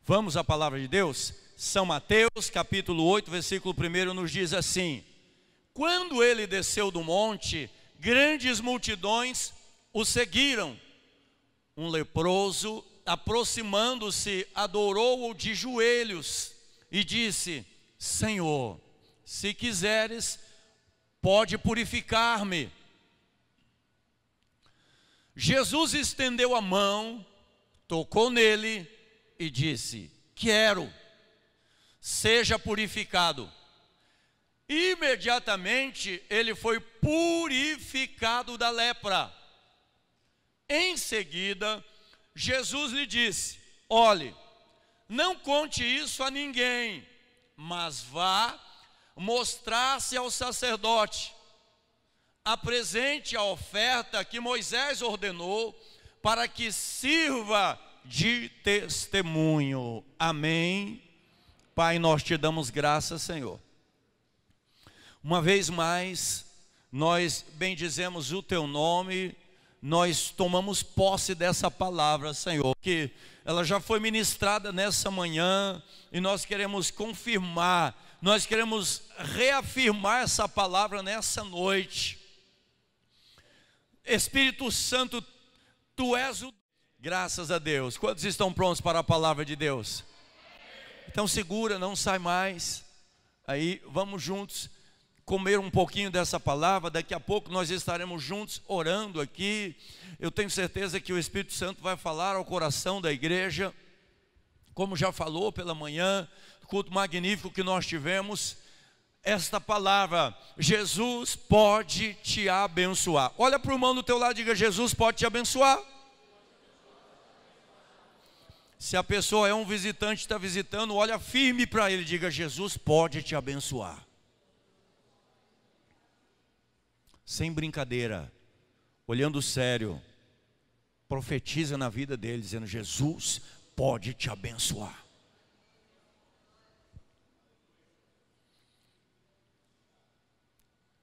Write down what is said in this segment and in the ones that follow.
Vamos à palavra de Deus? São Mateus, capítulo 8, versículo 1 nos diz assim: quando ele desceu do monte, grandes multidões o seguiram. Um leproso, aproximando-se, adorou-o de joelhos e disse: Senhor, se quiseres, pode purificar-me. Jesus estendeu a mão, tocou nele e disse: quero, seja purificado. Imediatamente ele foi purificado da lepra. Em seguida, Jesus lhe disse: olhe, não conte isso a ninguém, mas vá mostrar-se ao sacerdote. Apresente a oferta que Moisés ordenou para que sirva de testemunho. Amém. Pai, nós te damos graças, Senhor. Uma vez mais, nós bendizemos o teu nome, nós tomamos posse dessa palavra, Senhor, que ela já foi ministrada nessa manhã, e nós queremos confirmar, nós queremos reafirmar essa palavra nessa noite. Espírito Santo, tu és o... Graças a Deus. Quantos estão prontos para a palavra de Deus? Então segura, não sai mais. Aí vamos juntos comer um pouquinho dessa palavra. Daqui a pouco nós estaremos juntos orando aqui. Eu tenho certeza que o Espírito Santo vai falar ao coração da igreja, como já falou pela manhã, culto magnífico que nós tivemos. Esta palavra: Jesus pode te abençoar. Olha para o irmão do teu lado e diga: Jesus pode te abençoar. Se a pessoa é um visitante, está visitando, olha firme para ele e diga: Jesus pode te abençoar. Sem brincadeira, olhando sério, profetiza na vida dele, dizendo: Jesus pode te abençoar.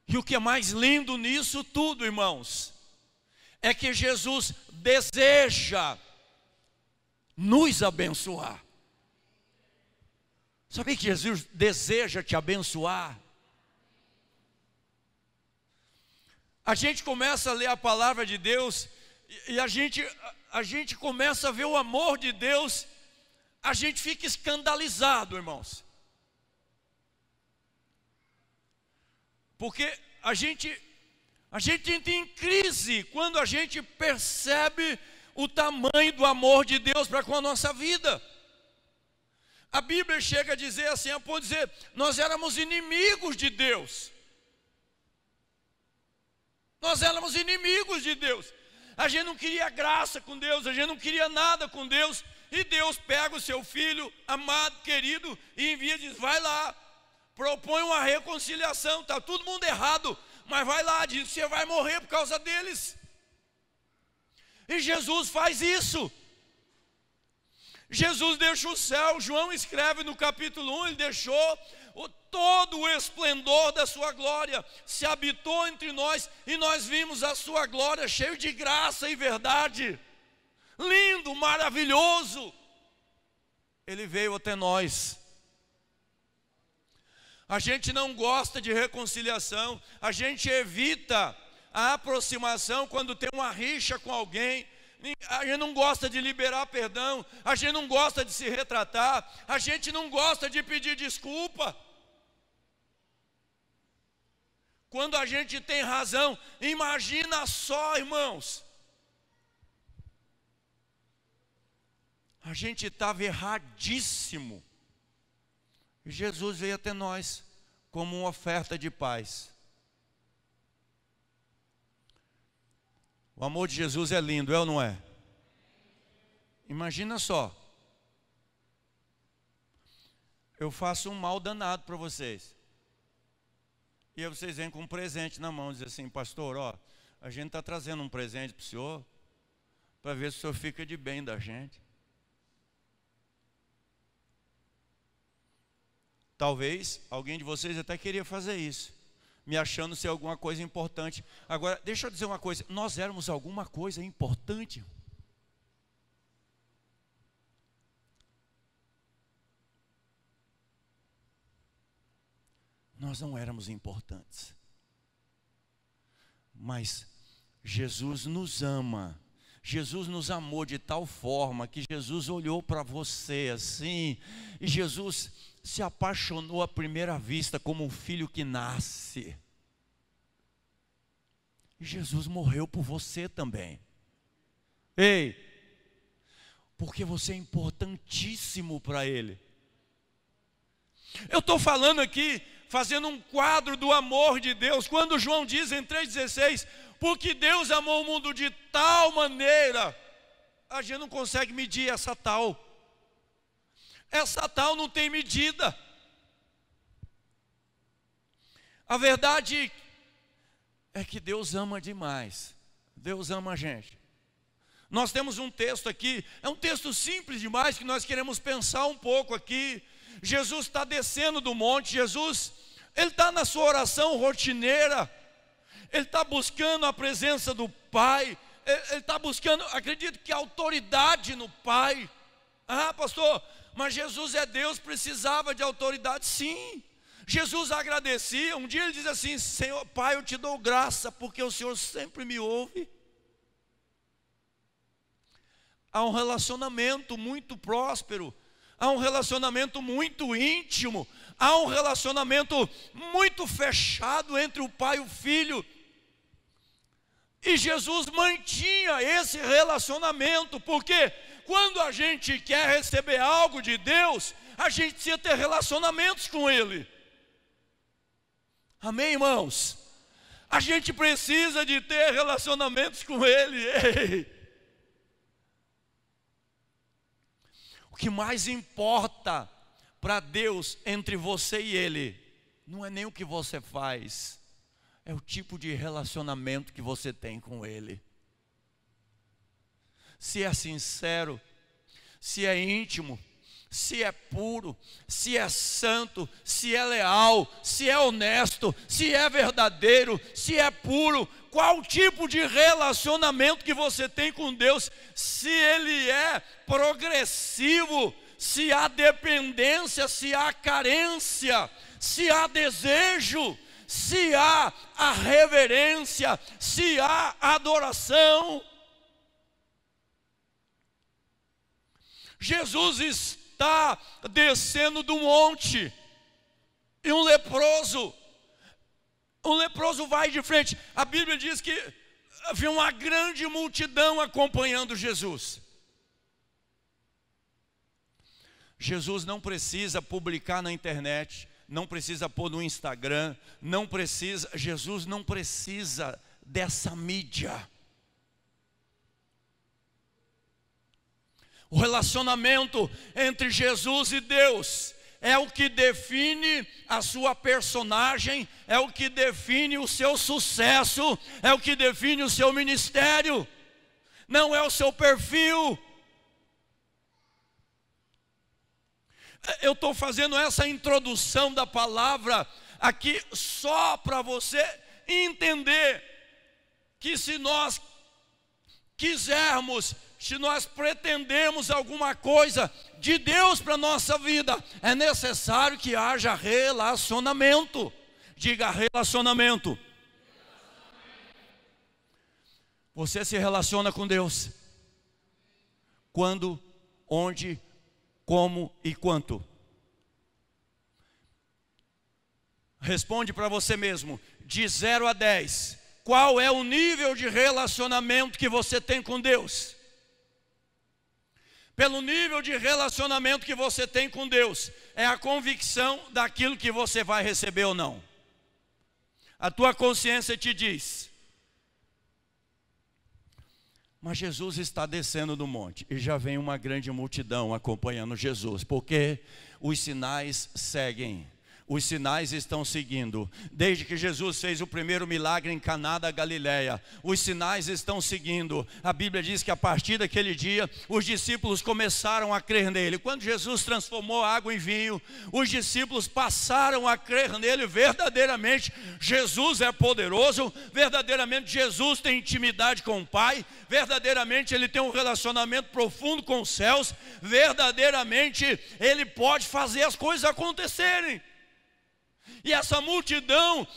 E o que é mais lindo nisso tudo, irmãos, é que Jesus deseja nos abençoar. Sabia que Jesus deseja te abençoar? A gente começa a ler a palavra de Deus e a gente começa a ver o amor de Deus, a gente fica escandalizado, irmãos. Porque a gente entra em crise quando a gente percebe o tamanho do amor de Deus para com a nossa vida. A Bíblia chega a dizer assim, a ponto de dizer: nós éramos inimigos de Deus. Nós éramos inimigos de Deus. A gente não queria graça com Deus, a gente não queria nada com Deus. E Deus pega o seu filho amado, querido, e envia e diz: vai lá, propõe uma reconciliação. Está todo mundo errado, mas vai lá, diz: você vai morrer por causa deles. E Jesus faz isso. Jesus deixa o céu. João escreve no capítulo 1, ele deixou todo o esplendor da sua glória, se habitou entre nós, e nós vimos a sua glória, cheio de graça e verdade, lindo, maravilhoso. Ele veio até nós. A gente não gosta de reconciliação, a gente evita a aproximação quando tem uma rixa com alguém. A gente não gosta de liberar perdão, a gente não gosta de se retratar, a gente não gosta de pedir desculpa. Quando a gente tem razão, imagina só, irmãos, a gente estava erradíssimo, e Jesus veio até nós como uma oferta de paz. O amor de Jesus é lindo, é ou não é? Imagina só, eu faço um mal danado para vocês, e aí vocês vêm com um presente na mão, dizem assim: pastor, ó, a gente está trazendo um presente para o senhor, para ver se o senhor fica de bem da gente. Talvez alguém de vocês até queria fazer isso, me achando ser alguma coisa importante. Agora, deixa eu dizer uma coisa: nós éramos alguma coisa importante. nós não éramos importantes. Mas Jesus nos ama. Jesus nos amou de tal forma que Jesus olhou para você assim, e Jesus se apaixonou à primeira vista como um filho que nasce. E Jesus morreu por você também. Ei, porque você é importantíssimo para Ele. Eu estou falando aqui, fazendo um quadro do amor de Deus, quando João diz em 3,16, porque Deus amou o mundo de tal maneira, a gente não consegue medir essa tal. Essa tal não tem medida. A verdade é que Deus ama demais. Deus ama a gente. Nós temos um texto aqui, é um texto simples demais, que nós queremos pensar um pouco aqui. Jesus está descendo do monte, Jesus, Ele está na sua oração rotineira, Ele está buscando a presença do Pai, Ele está buscando, acredito que autoridade no Pai. Ah, pastor, mas Jesus é Deus, precisava de autoridade? Sim. Jesus agradecia, um dia Ele diz assim: Senhor, Pai, eu te dou graça, porque o Senhor sempre me ouve. Há um relacionamento muito próspero, há um relacionamento muito íntimo, há um relacionamento muito fechado entre o Pai e o Filho. E Jesus mantinha esse relacionamento, porque quando a gente quer receber algo de Deus, a gente precisa ter relacionamentos com Ele. Amém, irmãos? A gente precisa de ter relacionamentos com Ele. Ei. O que mais importa para Deus entre você e Ele, não é nem o que você faz, é o tipo de relacionamento que você tem com Ele. Se é sincero, se é íntimo, se é puro, se é santo, se é leal, se é honesto, se é verdadeiro, se é puro. Qual tipo de relacionamento que você tem com Deus? Se Ele é progressivo, se há dependência, se há carência, se há desejo, se há a reverência, se há adoração. Jesus está descendo do monte, e um leproso vai de frente. A Bíblia diz que havia uma grande multidão acompanhando Jesus. Jesus não precisa publicar na internet, não precisa pôr no Instagram, Jesus não precisa dessa mídia. O relacionamento entre Jesus e Deus é o que define a sua personagem, é o que define o seu sucesso, é o que define o seu ministério, não é o seu perfil. Eu estou fazendo essa introdução da palavra aqui só para você entender que se nós quisermos, se nós pretendemos alguma coisa de Deus para a nossa vida, é necessário que haja relacionamento. Diga relacionamento. Você se relaciona com Deus quando, onde, como e quanto? Responde para você mesmo, de 0 a 10. Qual é o nível de relacionamento que você tem com Deus? Pelo nível de relacionamento que você tem com Deus, é a convicção daquilo que você vai receber ou não. A tua consciência te diz. Mas Jesus está descendo do monte, e já vem uma grande multidão acompanhando Jesus, porque os sinais seguem. Os sinais estão seguindo. Desde que Jesus fez o primeiro milagre em Caná da Galileia, os sinais estão seguindo. A Bíblia diz que a partir daquele dia, os discípulos começaram a crer nele. Quando Jesus transformou a água em vinho, os discípulos passaram a crer nele verdadeiramente. Jesus é poderoso, verdadeiramente Jesus tem intimidade com o Pai, verdadeiramente Ele tem um relacionamento profundo com os céus, verdadeiramente Ele pode fazer as coisas acontecerem. E essa multidão,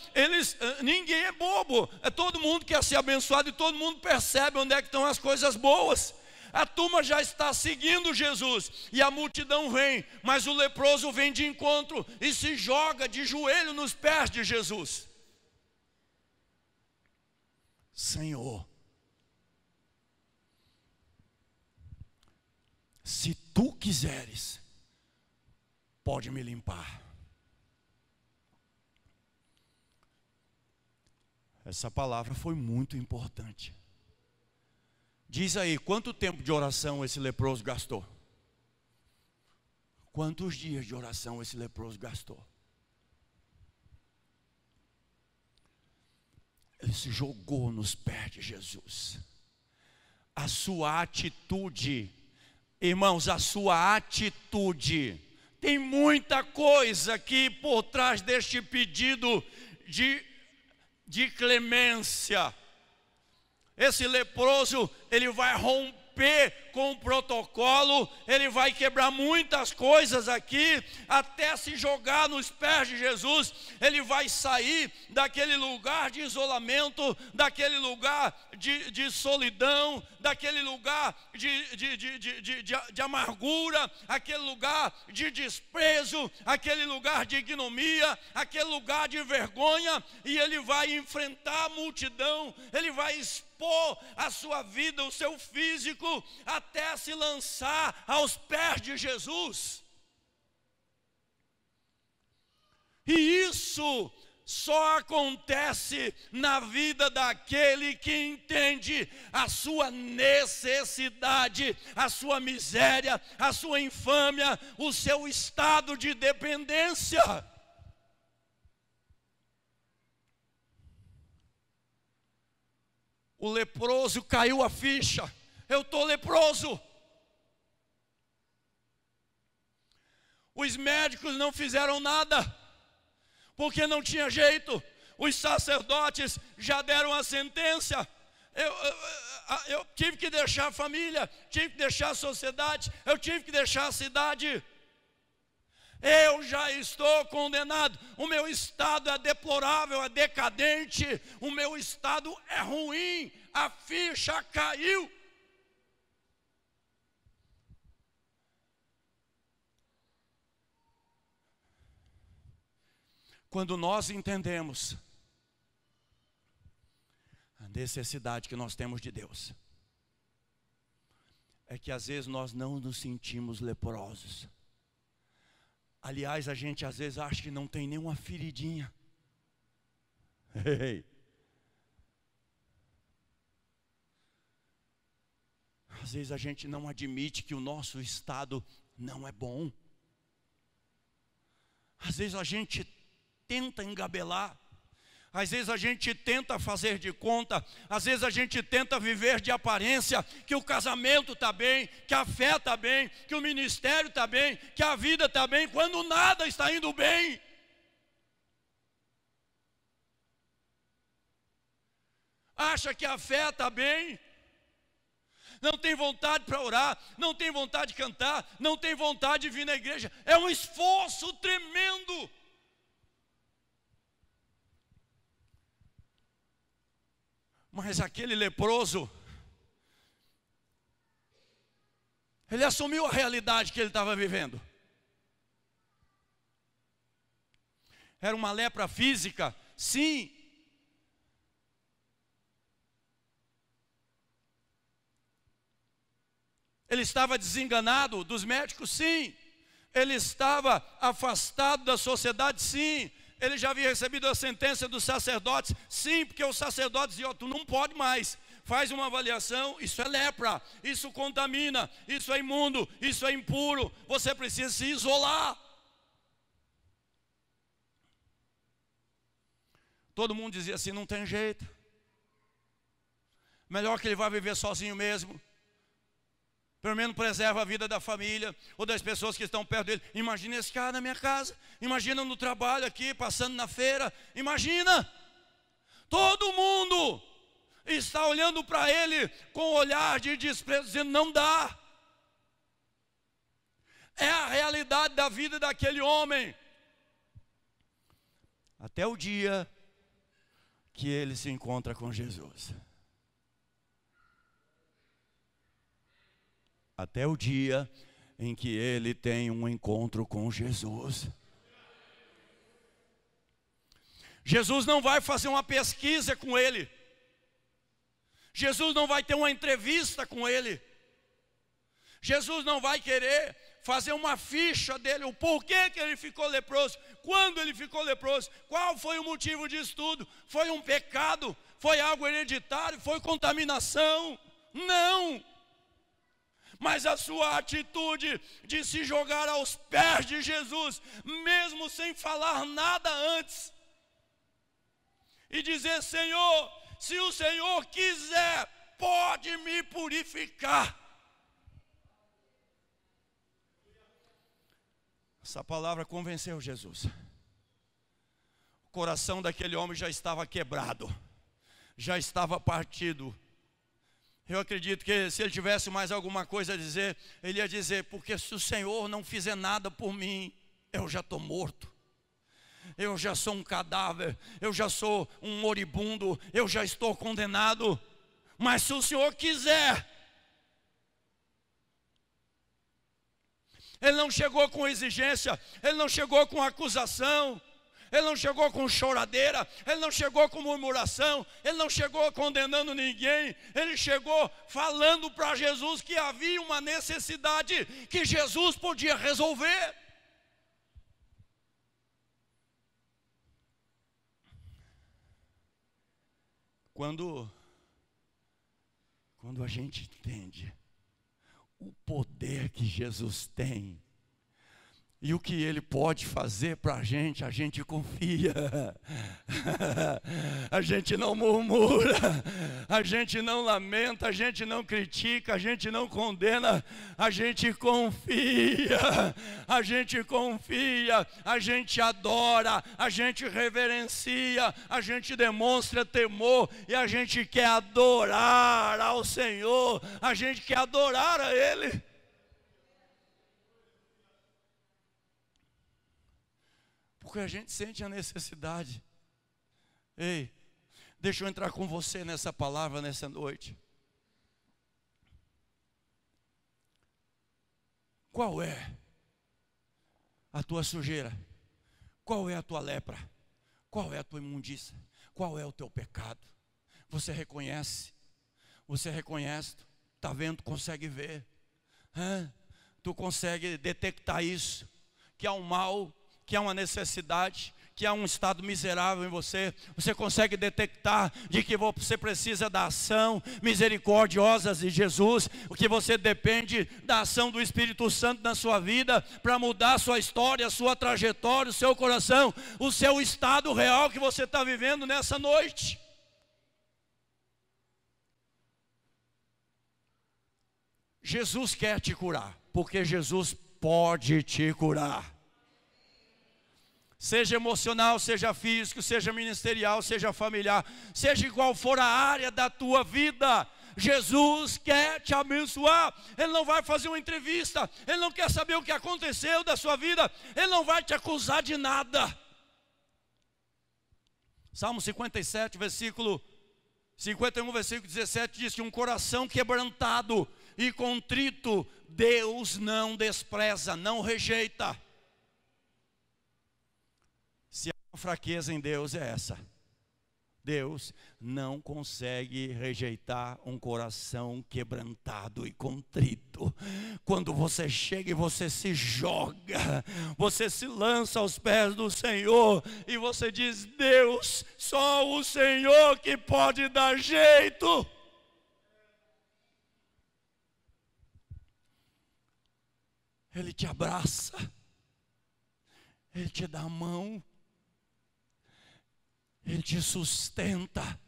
ninguém é bobo, todo mundo quer ser abençoado e todo mundo percebe onde é que estão as coisas boas. A turma já está seguindo Jesus e a multidão vem, mas o leproso vem de encontro e se joga de joelho nos pés de Jesus. Senhor, se tu quiseres, pode me limpar. Essa palavra foi muito importante. Diz aí, quanto tempo de oração esse leproso gastou? Quantos dias de oração esse leproso gastou? Ele se jogou nos pés de Jesus. A sua atitude, irmãos, a sua atitude, tem muita coisa aqui por trás deste pedido de clemência. Esse leproso, ele vai romper com o protocolo, ele vai quebrar muitas coisas aqui, até se jogar nos pés de Jesus. Ele vai sair daquele lugar de isolamento, daquele lugar de solidão, daquele lugar de amargura, aquele lugar de desprezo, aquele lugar de ignomia, aquele lugar de vergonha, e ele vai enfrentar a multidão, ele vai expor a sua vida, o seu físico, até se lançar aos pés de Jesus. E isso só acontece na vida daquele que entende a sua necessidade, a sua miséria, a sua infâmia, o seu estado de dependência. O leproso caiu a ficha. Eu estou leproso. Os médicos não fizeram nada, porque não tinha jeito. Os sacerdotes já deram a sentença. Eu tive que deixar a família, tive que deixar a sociedade, eu tive que deixar a cidade. Eu já estou condenado. O meu estado é deplorável, é decadente. O meu estado é ruim. A ficha caiu. Quando nós entendemos a necessidade que nós temos de Deus, é que às vezes nós não nos sentimos leprosos. Aliás, a gente às vezes acha que não tem nenhuma feridinha. Às vezes a gente não admite que o nosso estado não é bom. Às vezes a gente tenta engabelar. Às vezes a gente tenta fazer de conta, às vezes a gente tenta viver de aparência, que o casamento está bem, que a fé está bem, que o ministério está bem, que a vida está bem, quando nada está indo bem. Acha que a fé está bem, não tem vontade para orar, não tem vontade de cantar, não tem vontade de vir na igreja. É um esforço tremendo. Mas aquele leproso, ele assumiu a realidade que ele estava vivendo. Era uma lepra física, sim. Ele estava desenganado dos médicos, sim. Ele estava afastado da sociedade, sim. Ele já havia recebido a sentença dos sacerdotes, sim, porque os sacerdotes diziam: tu não pode mais, faz uma avaliação, isso é lepra, isso contamina, isso é imundo, isso é impuro, você precisa se isolar. Todo mundo dizia assim: não tem jeito, melhor que ele vá viver sozinho mesmo. Pelo menos preserva a vida da família ou das pessoas que estão perto dele. Imagina esse cara na minha casa, imagina no trabalho aqui, passando na feira. Imagina, todo mundo está olhando para ele com um olhar de desprezo, dizendo: não dá. É a realidade da vida daquele homem. Até o dia que ele se encontra com Jesus. Até o dia em que ele tem um encontro com Jesus. Jesus não vai fazer uma pesquisa com ele. Jesus não vai ter uma entrevista com ele. Jesus não vai querer fazer uma ficha dele, o porquê que ele ficou leproso, quando ele ficou leproso, qual foi o motivo disso tudo. Foi um pecado? Foi algo hereditário? Foi contaminação? Não! Mas a sua atitude de se jogar aos pés de Jesus, mesmo sem falar nada antes, e dizer: Senhor, se o Senhor quiser, pode me purificar. Essa palavra convenceu Jesus. O coração daquele homem já estava quebrado, já estava partido. Eu acredito que se ele tivesse mais alguma coisa a dizer, ele ia dizer: porque se o Senhor não fizer nada por mim, eu já estou morto. Eu já sou um cadáver, eu já sou um moribundo, eu já estou condenado. Mas se o Senhor quiser. Ele não chegou com exigência, ele não chegou com acusação, ele não chegou com choradeira, ele não chegou com murmuração, ele não chegou condenando ninguém. Ele chegou falando para Jesus que havia uma necessidade que Jesus podia resolver. Quando a gente entende o poder que Jesus tem e o que Ele pode fazer para a gente confia. A gente não murmura, a gente não lamenta, a gente não critica, a gente não condena, a gente confia, a gente confia, a gente adora, a gente reverencia, a gente demonstra temor e a gente quer adorar ao Senhor, a gente quer adorar a Ele. Porque a gente sente a necessidade. Ei, deixa eu entrar com você nessa palavra nessa noite. Qual é a tua sujeira? Qual é a tua lepra? Qual é a tua imundícia? Qual é o teu pecado? Você reconhece? Você reconhece? Está vendo? Consegue ver? Tu consegue detectar isso? Que há um mal, que há uma necessidade, que há um estado miserável em você. Você consegue detectar de que você precisa da ação misericordiosa de Jesus, o que você depende da ação do Espírito Santo na sua vida, para mudar a sua história, a sua trajetória, o seu coração, o seu estado real que você está vivendo nessa noite. Jesus quer te curar, porque Jesus pode te curar. Seja emocional, seja físico, seja ministerial, seja familiar, seja qual for a área da tua vida, Jesus quer te abençoar. Ele não vai fazer uma entrevista, Ele não quer saber o que aconteceu da sua vida, Ele não vai te acusar de nada. Salmo 57, versículo 51, versículo 17 diz que um coração quebrantado e contrito, Deus não despreza, não rejeita. Se há uma fraqueza em Deus é essa: Deus não consegue rejeitar um coração quebrantado e contrito. Quando você chega e você se joga, você se lança aos pés do Senhor e você diz: Deus, só o Senhor que pode dar jeito. Ele te abraça, Ele te dá a mão, Ele te sustenta,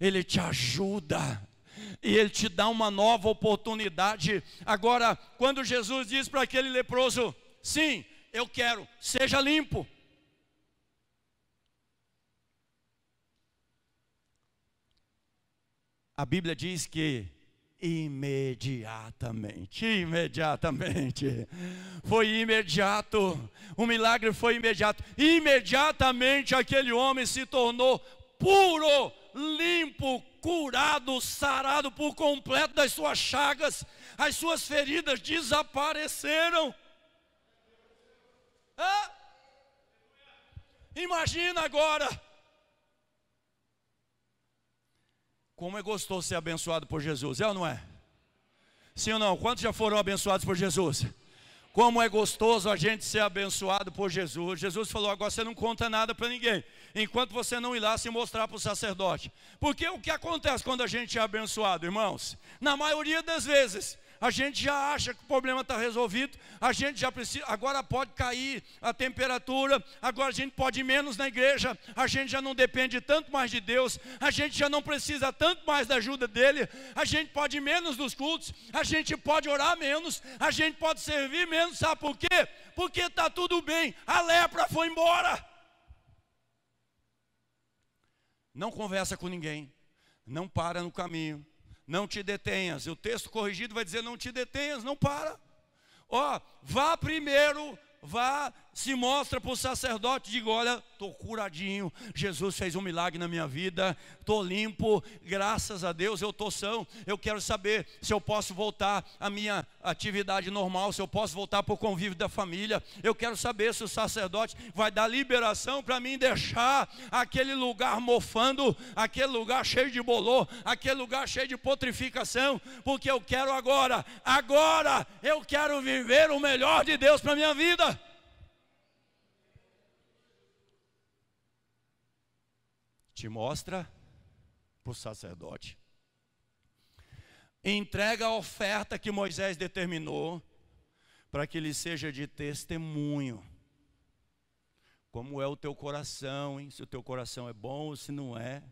Ele te ajuda, e Ele te dá uma nova oportunidade. Agora, quando Jesus diz para aquele leproso: sim, eu quero, seja limpo. A Bíblia diz que imediatamente, foi imediato. O milagre foi imediato. Imediatamente aquele homem se tornou puro, limpo, curado, sarado por completo das suas chagas. As suas feridas desapareceram. Imagina agora. Como é gostoso ser abençoado por Jesus, é ou não é? Sim ou não? Quantos já foram abençoados por Jesus? Como é gostoso a gente ser abençoado por Jesus. Jesus falou, agora você não conta nada para ninguém, enquanto você não ir lá se mostrar para o sacerdote. Porque o que acontece quando a gente é abençoado, irmãos? Na maioria das vezes, a gente já acha que o problema está resolvido, a gente já precisa, agora pode cair a temperatura, agora a gente pode ir menos na igreja, a gente já não depende tanto mais de Deus, a gente já não precisa tanto mais da ajuda dele, a gente pode ir menos nos cultos, a gente pode orar menos, a gente pode servir menos, sabe por quê? Porque está tudo bem, a lepra foi embora. Não conversa com ninguém, não para no caminho, não te detenhas. O texto corrigido vai dizer, não te detenhas, não para. Vá primeiro, vá, se mostra para o sacerdote, diga, olha, estou curadinho, Jesus fez um milagre na minha vida, estou limpo, graças a Deus, eu estou são, eu quero saber se eu posso voltar à minha atividade normal, se eu posso voltar para o convívio da família, eu quero saber se o sacerdote vai dar liberação para mim deixar aquele lugar mofando, aquele lugar cheio de bolor, aquele lugar cheio de putrificação, porque eu quero agora eu quero viver o melhor de Deus para a minha vida. Te mostra para o sacerdote, entrega a oferta que Moisés determinou, para que ele seja de testemunho. Como é o teu coração, hein? Se o teu coração é bom ou se não é,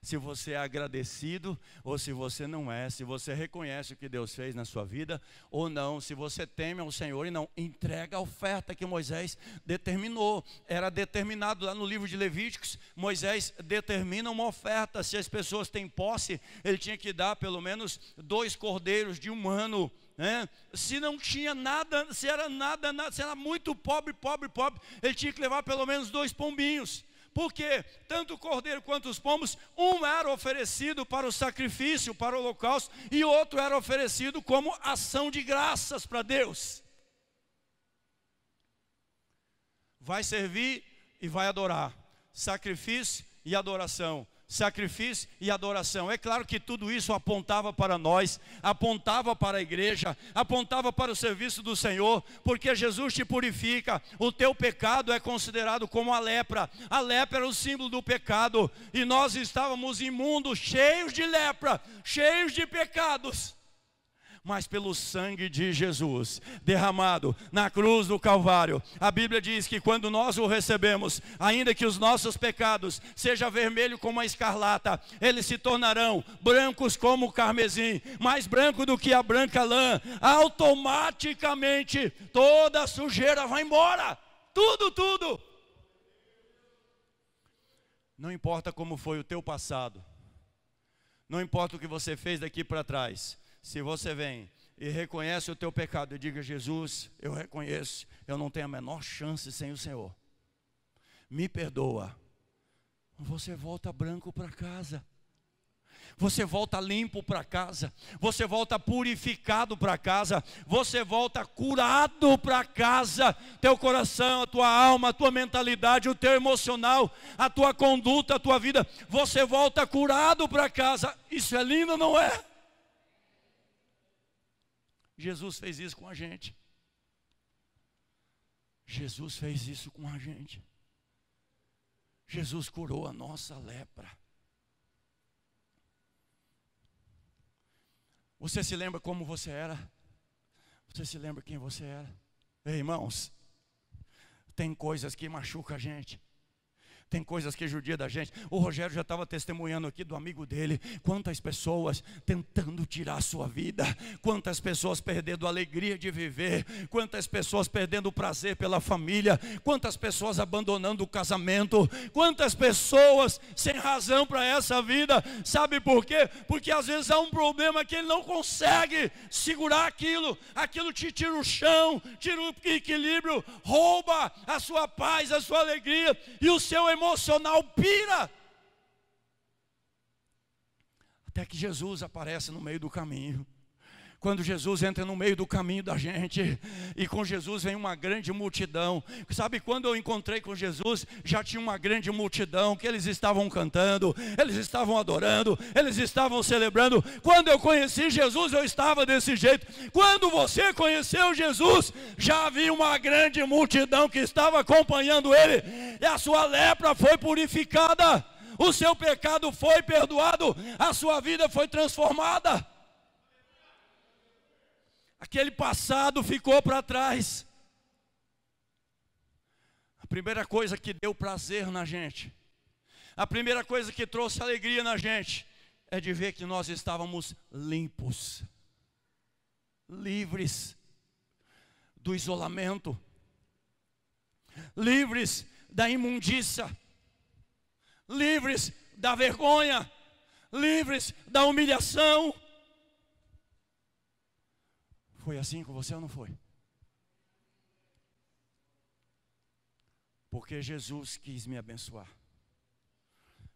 se você é agradecido ou se você não é, se você reconhece o que Deus fez na sua vida ou não, se você teme ao Senhor e não, entrega a oferta que Moisés determinou. Era determinado lá no livro de Levíticos, Moisés determina uma oferta, se as pessoas têm posse, ele tinha que dar pelo menos 2 cordeiros de 1 ano, né? Se não tinha nada, se era muito pobre, ele tinha que levar pelo menos 2 pombinhos. Porque tanto o cordeiro quanto os pombos, um era oferecido para o sacrifício, para o holocausto, e outro era oferecido como ação de graças para Deus. Vai servir e vai adorar. Sacrifício e adoração. Sacrifício e adoração. É claro que tudo isso apontava para nós, apontava para a igreja, apontava para o serviço do Senhor, porque Jesus te purifica. O teu pecado é considerado como a lepra. A lepra era o símbolo do pecado, e nós estávamos imundos, cheios de lepra, cheios de pecados. Mas pelo sangue de Jesus derramado na cruz do Calvário, a Bíblia diz que quando nós o recebemos, ainda que os nossos pecados sejam vermelhos como a escarlata, eles se tornarão brancos como o carmesim, mais branco do que a branca lã. Automaticamente toda a sujeira vai embora, tudo. Não importa como foi o teu passado, não importa o que você fez daqui para trás. Se você vem e reconhece o teu pecado e diga, Jesus, eu reconheço, eu não tenho a menor chance sem o Senhor, me perdoa, você volta branco para casa, você volta limpo para casa, você volta purificado para casa, você volta curado para casa. Teu coração, a tua alma, a tua mentalidade, o teu emocional, a tua conduta, a tua vida, você volta curado para casa. Isso é lindo, não é? Jesus fez isso com a gente. Jesus fez isso com a gente. Jesus curou a nossa lepra. Você se lembra como você era? Você se lembra quem você era? Ei, irmãos, tem coisas que machucam a gente. Tem coisas que judia da gente. O Rogério já estava testemunhando aqui do amigo dele. Quantas pessoas tentando tirar a sua vida. Quantas pessoas perdendo a alegria de viver. Quantas pessoas perdendo o prazer pela família. Quantas pessoas abandonando o casamento. Quantas pessoas sem razão para essa vida. Sabe por quê? Porque às vezes há um problema que ele não consegue segurar aquilo. Aquilo te tira o chão, tira o equilíbrio, rouba joa a sua paz, a sua alegria, e o seu emocional pira. Até que Jesus aparece no meio do caminho. Quando Jesus entra no meio do caminho da gente, e com Jesus vem uma grande multidão. Sabe, quando eu encontrei com Jesus, já tinha uma grande multidão, que eles estavam cantando, eles estavam adorando, eles estavam celebrando. Quando eu conheci Jesus, eu estava desse jeito. Quando você conheceu Jesus, já havia uma grande multidão que estava acompanhando ele, e a sua lepra foi purificada, o seu pecado foi perdoado, a sua vida foi transformada. Aquele passado ficou para trás. A primeira coisa que deu prazer na gente, a primeira coisa que trouxe alegria na gente, é de ver que nós estávamos limpos, livres do isolamento, livres da imundícia, livres da vergonha, livres da humilhação. Foi assim com você ou não foi? Porque Jesus quis me abençoar.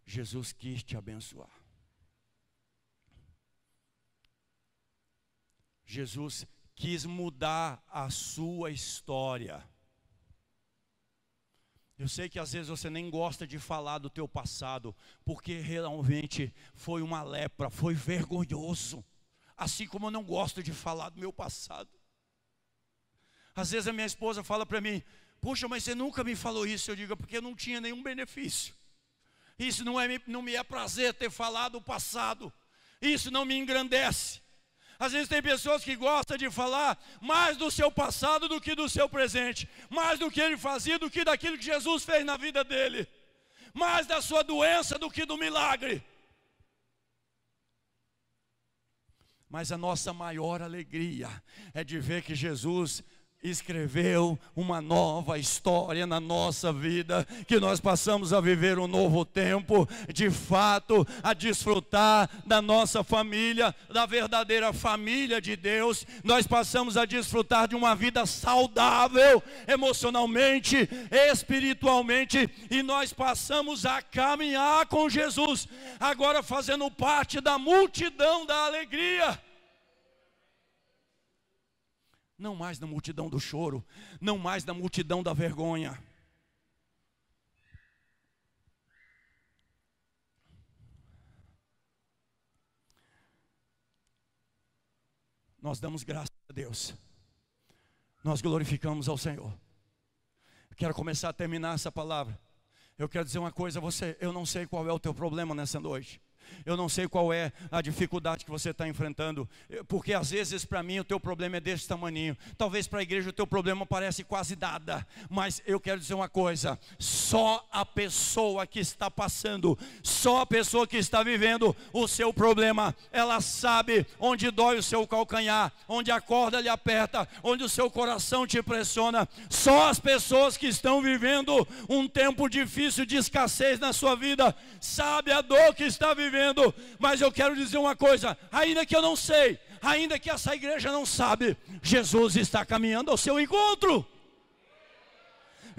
Jesus quis te abençoar. Jesus quis mudar a sua história. Eu sei que às vezes você nem gosta de falar do teu passado, porque realmente foi uma lepra, foi vergonhoso. Assim como eu não gosto de falar do meu passado. Às vezes a minha esposa fala para mim: puxa, mas você nunca me falou isso. Eu digo: porque não tinha nenhum benefício. Isso não me é prazer ter falado o passado. Isso não me engrandece. Às vezes tem pessoas que gostam de falar mais do seu passado do que do seu presente, mais do que ele fazia do que daquilo que Jesus fez na vida dele, mais da sua doença do que do milagre. Mas a nossa maior alegria é de ver que Jesus escreveu uma nova história na nossa vida, que nós passamos a viver um novo tempo, de fato, a desfrutar da nossa família, da verdadeira família de Deus. Nós passamos a desfrutar de uma vida saudável, emocionalmente, espiritualmente, e nós passamos a caminhar com Jesus, agora fazendo parte da multidão da alegria. Não mais na multidão do choro, não mais na multidão da vergonha. Nós damos graças a Deus, nós glorificamos ao Senhor. Eu quero começar a terminar essa palavra. Eu quero dizer uma coisa a você: eu não sei qual é o teu problema nessa noite. Eu não sei qual é a dificuldade que você está enfrentando, porque às vezes para mim o teu problema é desse tamaninho, talvez para a igreja o teu problema parece quase nada, mas eu quero dizer uma coisa: só a pessoa que está passando, só a pessoa que está vivendo o seu problema, ela sabe onde dói o seu calcanhar, onde a corda lhe aperta, onde o seu coração te pressiona. Só as pessoas que estão vivendo um tempo difícil de escassez na sua vida sabe a dor que está vivendo. Mas eu quero dizer uma coisa: ainda que eu não sei, ainda que essa igreja não sabe, Jesus está caminhando ao seu encontro.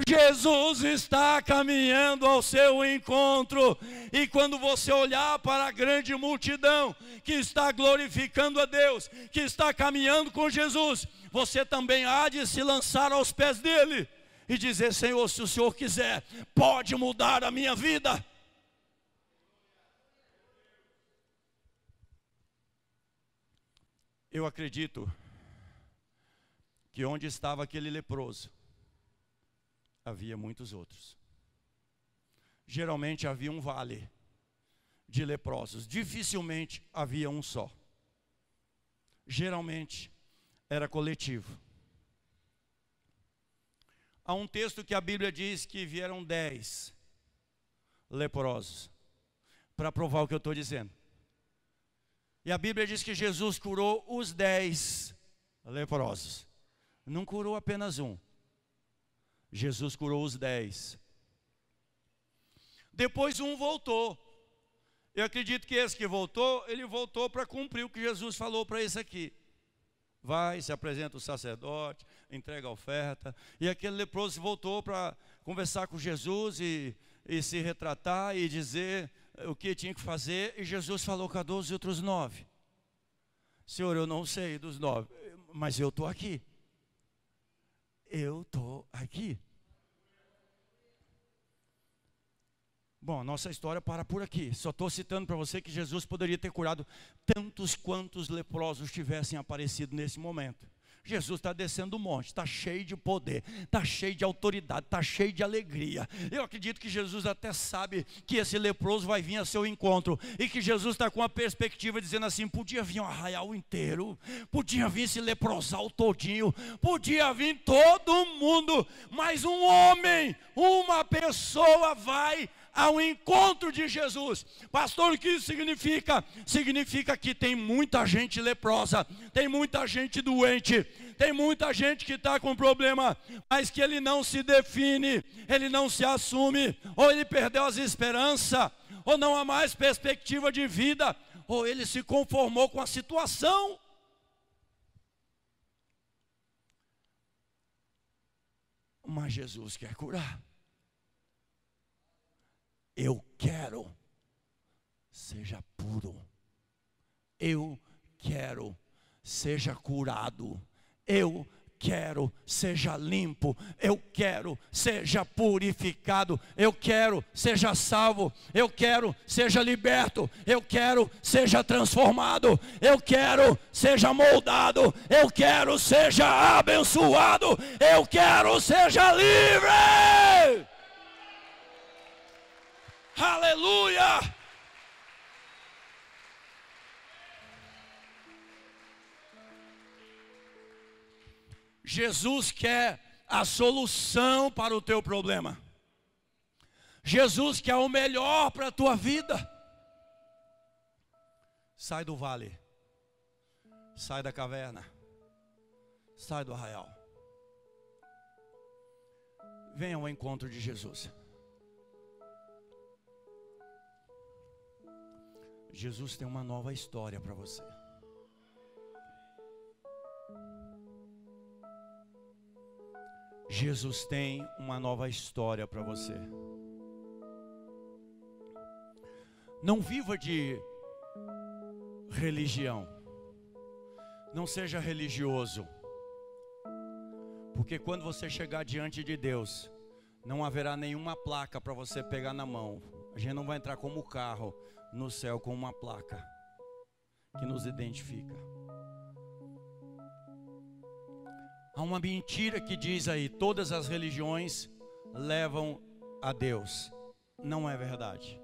Jesus está caminhando ao seu encontro. E quando você olhar para a grande multidão que está glorificando a Deus, que está caminhando com Jesus, você também há de se lançar aos pés dele e dizer: Senhor, se o Senhor quiser, pode mudar a minha vida. Eu acredito que onde estava aquele leproso, havia muitos outros. Geralmente havia um vale de leprosos, dificilmente havia um só. Geralmente era coletivo. Há um texto que a Bíblia diz que vieram 10 leprosos, para provar o que eu estou dizendo. E a Bíblia diz que Jesus curou os 10 leprosos. Não curou apenas um. Jesus curou os 10. Depois um voltou. Eu acredito que esse que voltou, ele voltou para cumprir o que Jesus falou para esse aqui. Vai, se apresenta o sacerdote, entrega a oferta. E aquele leproso voltou para conversar com Jesus e se retratar e dizer o que tinha que fazer. E Jesus falou: cadê os outros 9? Senhor, eu não sei dos 9, mas eu estou aqui. Eu estou aqui. Bom, a nossa história para por aqui. Só estou citando para você que Jesus poderia ter curado tantos quantos leprosos tivessem aparecido nesse momento. Jesus está descendo o monte, está cheio de poder, está cheio de autoridade, está cheio de alegria. Eu acredito que Jesus até sabe que esse leproso vai vir a seu encontro, e que Jesus está com a perspectiva dizendo assim: podia vir um arraial inteiro, podia vir esse leprosal todinho, podia vir todo mundo, mas um homem, uma pessoa vai ao encontro de Jesus. Pastor, o que isso significa? Significa que tem muita gente leprosa, tem muita gente doente, tem muita gente que está com problema, mas que ele não se define, ele não se assume, ou ele perdeu as esperanças, ou não há mais perspectiva de vida, ou ele se conformou com a situação. Mas Jesus quer curar. Eu quero, seja puro. Eu quero, seja curado. Eu quero, seja limpo. Eu quero, seja purificado. Eu quero, seja salvo. Eu quero, seja liberto. Eu quero, seja transformado. Eu quero, seja moldado. Eu quero, seja abençoado. Eu quero, seja livre. Aleluia! Jesus quer a solução para o teu problema. Jesus quer o melhor para a tua vida. Sai do vale, sai da caverna, sai do arraial. Venha ao encontro de Jesus. Jesus tem uma nova história para você. Jesus tem uma nova história para você. Não viva de religião. Não seja religioso. Porque quando você chegar diante de Deus, não haverá nenhuma placa para você pegar na mão. A gente não vai entrar como carro no céu com uma placa que nos identifica. Há uma mentira que diz aí: todas as religiões levam a Deus. Não é verdade.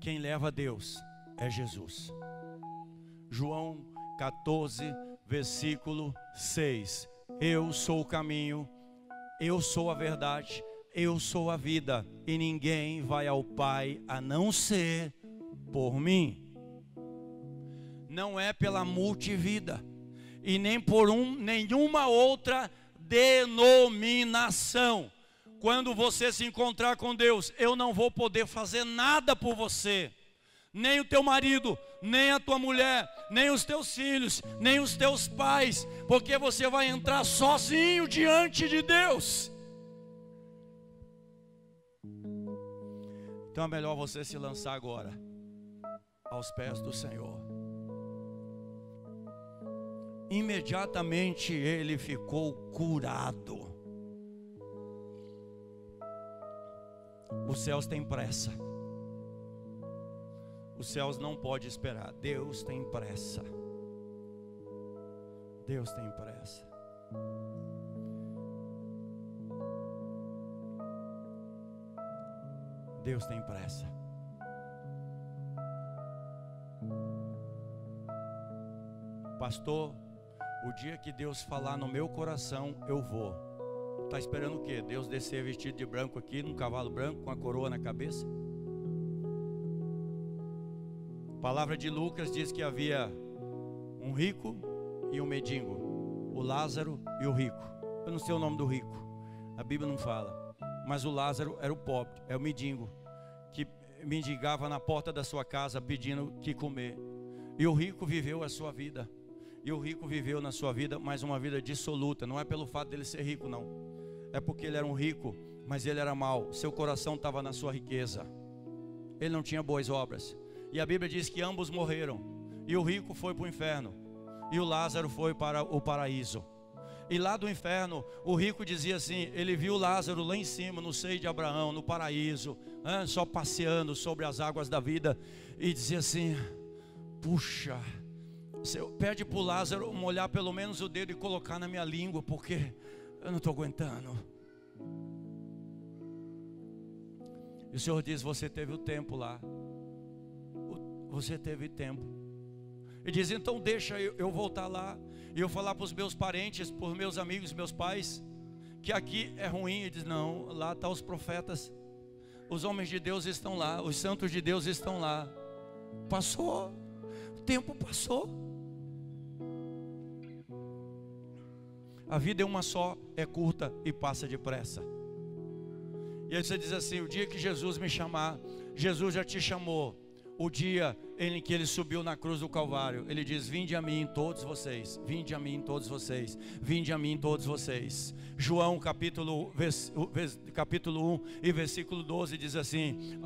Quem leva a Deus é Jesus. João 14, versículo 6. Eu sou o caminho, eu sou a verdade, eu sou a vida, e ninguém vai ao Pai a não ser por mim. Não é pela multivida e nem por nenhuma outra denominação. Quando você se encontrar com Deus, eu não vou poder fazer nada por você. Nem o teu marido, nem a tua mulher, nem os teus filhos, nem os teus pais, porque você vai entrar sozinho diante de Deus. Então é melhor você se lançar agora aos pés do Senhor. Imediatamente ele ficou curado. Os céus têm pressa. Os céus não podem esperar. Deus tem pressa. Deus tem pressa. Deus tem pressa. Pastor, o dia que Deus falar no meu coração, eu vou. Está esperando o quê? Deus descer vestido de branco aqui, num cavalo branco, com a coroa na cabeça? A palavra de Lucas diz que havia um rico e um mendigo, o Lázaro e o rico. Eu não sei o nome do rico, a Bíblia não fala, mas o Lázaro era o pobre, é o mendigo, que mendigava na porta da sua casa pedindo o que comer. E o rico viveu a sua vida. E o rico viveu na sua vida, mas uma vida dissoluta. Não é pelo fato dele ser rico, não. É porque ele era um rico, mas ele era mau. Seu coração estava na sua riqueza. Ele não tinha boas obras. E a Bíblia diz que ambos morreram. E o rico foi para o inferno. E o Lázaro foi para o paraíso. E lá do inferno, o rico dizia assim, ele viu Lázaro lá em cima, no seio de Abraão, no paraíso, só passeando sobre as águas da vida. E dizia assim, puxa, pede para o Lázaro molhar pelo menos o dedo e colocar na minha língua, porque eu não estou aguentando. E o Senhor diz, você teve o tempo lá. Você teve tempo. E diz, então deixa eu voltar lá. E eu falar para os meus parentes, para os meus amigos, meus pais, que aqui é ruim. E diz, não, lá estão os profetas. Os homens de Deus estão lá. Os santos de Deus estão lá. Passou. O tempo passou. A vida é uma só, é curta e passa depressa. E aí você diz assim, o dia que Jesus me chamar, Jesus já te chamou. O dia em que ele subiu na cruz do Calvário, ele diz, vinde a mim todos vocês, vinde a mim todos vocês, vinde a mim todos vocês. João capítulo 1 e versículo 12 diz assim,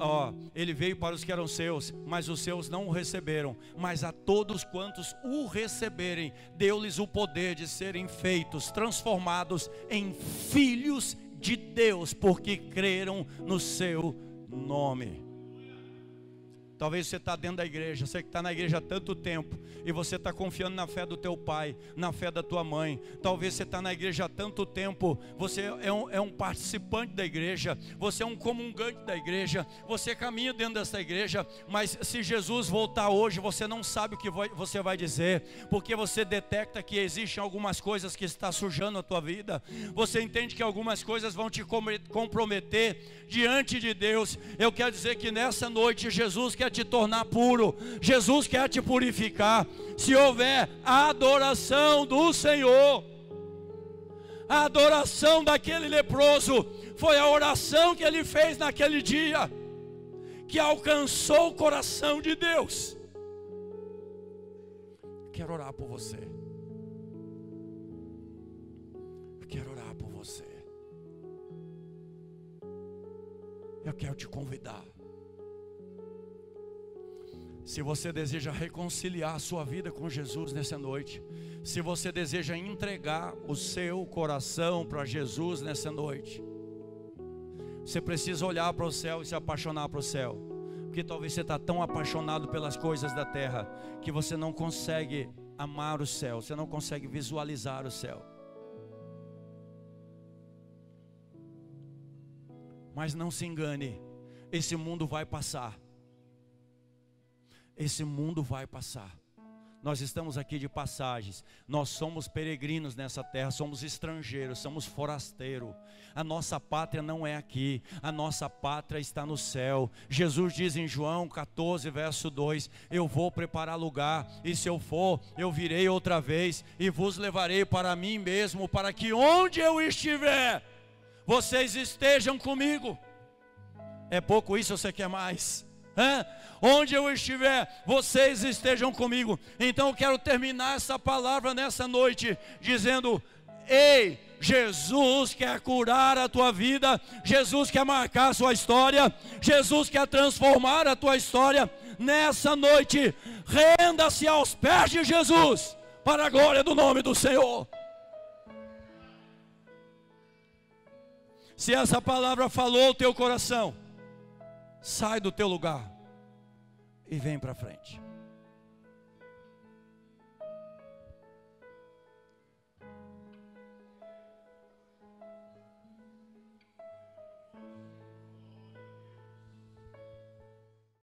ele veio para os que eram seus, mas os seus não o receberam, mas a todos quantos o receberem, deu-lhes o poder de serem feitos, transformados em filhos de Deus, porque creram no seu nome. Talvez você está dentro da igreja, você que está na igreja há tanto tempo, e você está confiando na fé do teu pai, na fé da tua mãe. Talvez você está na igreja há tanto tempo, você é um participante da igreja, você é um comungante da igreja, você caminha dentro dessa igreja, mas se Jesus voltar hoje, você não sabe o que você vai dizer, porque você detecta que existem algumas coisas que está sujando a tua vida, você entende que algumas coisas vão te comprometer diante de Deus. Eu quero dizer que nessa noite Jesus quer te tornar puro, Jesus quer te purificar. Se houver a adoração do Senhor, a adoração daquele leproso foi a oração que ele fez naquele dia, que alcançou o coração de Deus. Quero orar por você. Quero orar por você. Eu quero te convidar. Se você deseja reconciliar a sua vida com Jesus nessa noite, se você deseja entregar o seu coração para Jesus nessa noite, você precisa olhar para o céu e se apaixonar para o céu, porque talvez você está tão apaixonado pelas coisas da terra que você não consegue amar o céu, você não consegue visualizar o céu. Mas não se engane, esse mundo vai passar. Esse mundo vai passar. Nós estamos aqui de passagens. Nós somos peregrinos nessa terra, somos estrangeiros, somos forasteiros. A nossa pátria não é aqui, a nossa pátria está no céu. Jesus diz em João 14 verso 2, eu vou preparar lugar, e se eu for, eu virei outra vez e vos levarei para mim mesmo, para que onde eu estiver, vocês estejam comigo. É pouco isso ou você quer mais? Onde eu estiver, vocês estejam comigo. Então eu quero terminar essa palavra nessa noite dizendo, ei, Jesus quer curar a tua vida, Jesus quer marcar a sua história, Jesus quer transformar a tua história. Nessa noite, renda-se aos pés de Jesus, para a glória do nome do Senhor. Se essa palavra falou o teu coração, sai do teu lugar e vem para frente.